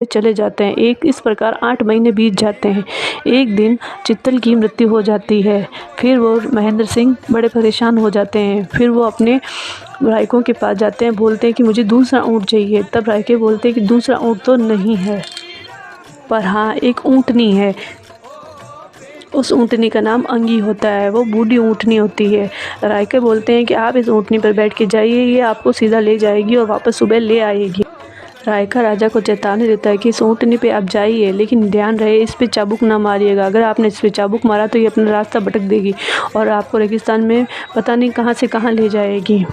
चले जाते हैं। इस प्रकार 8 महीने बीत जाते हैं। एक दिन चित्तल की मृत्यु हो जाती है। फिर वो महेंद्र सिंह बड़े परेशान हो जाते हैं। फिर वो अपने रायकों के पास जाते हैं, बोलते हैं कि मुझे दूसरा ऊँट चाहिए। तब रायके बोलते हैं कि दूसरा ऊँट तो नहीं है, पर हाँ एक ऊँटनी है। उस ऊँटनी का नाम अंगी होता है। वो बूढ़ी ऊँटनी होती है। रायके बोलते हैं कि आप इस ऊँटनी पर बैठ के जाइए, ये आपको सीधा ले जाएगी और वापस सुबह ले आएगी। रायका राजा को चेतावनी देता है कि इस ऊँटनी पे आप जाइए, लेकिन ध्यान रहे इस पे चाबुक ना मारिएगा। अगर आपने इस पे चाबुक मारा तो ये अपना रास्ता भटक देगी और आपको रेगिस्तान में पता नहीं कहाँ से कहाँ ले जाएगी।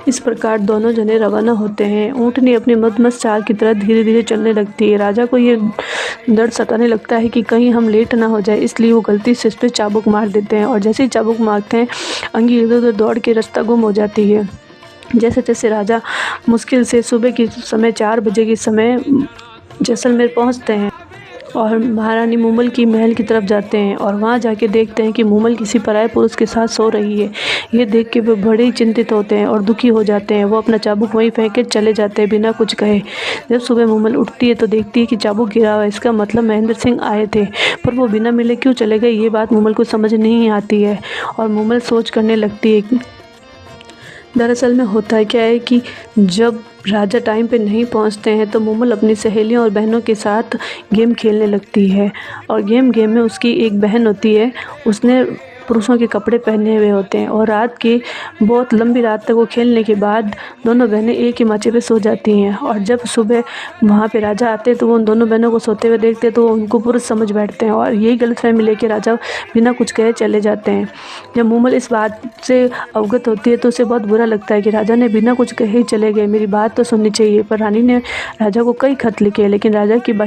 इस प्रकार दोनों जने रवाना होते हैं। ऊँटनी अपनी मदमस्त चाल की तरह धीरे धीरे चलने लगती है। राजा को ये डर सताने लगता है कि कहीं हम लेट ना हो जाए, इसलिए वो गलती से इस पे चाबुक मार देते हैं। और जैसे ही चाबुक मारते हैं, अंगी इधर उधर दौड़ के रास्ता गुम हो जाती है। जैसे तैसे राजा मुश्किल से सुबह के समय 4 बजे के समय जैसलमेर पहुंचते हैं और महारानी मूमल की महल की तरफ जाते हैं और वहां जाके देखते हैं कि मूमल किसी पराये पुरुष के साथ सो रही है। ये देख के वे बड़े ही चिंतित होते हैं और दुखी हो जाते हैं। वो अपना चाबुक वहीं फेंक के चले जाते हैं बिना कुछ कहे। जब सुबह मूमल उठती है तो देखती है कि चाबुक गिरा हुआ है। इसका मतलब महेंद्र सिंह आए थे, पर वो बिना मिले क्यों चले गए, ये बात मूमल को समझ नहीं आती है और मूमल सोच करने लगती है। दरअसल में होता क्या है कि जब राजा टाइम पे नहीं पहुंचते हैं तो मूमल अपनी सहेलियों और बहनों के साथ गेम खेलने लगती है। और गेम में उसकी एक बहन होती है, उसने पुरुषों के कपड़े पहने हुए होते हैं और रात की बहुत लंबी रात तक वो खेलने के बाद दोनों बहनें एक ही माचे पे सो जाती हैं। और जब सुबह वहाँ पे राजा आते हैं तो वो उन दोनों बहनों को सोते हुए देखते हैं तो वो उनको पुरुष समझ बैठते हैं और यही गलतफहमी लेके राजा बिना कुछ कहे चले जाते हैं। जब मूमल इस बात से अवगत होती है तो उसे बहुत बुरा लगता है कि राजा ने बिना कुछ कहे ही चले गए। मेरी बात तो सुननी चाहिए। पर रानी ने राजा को कई खत लिखे, लेकिन राजा की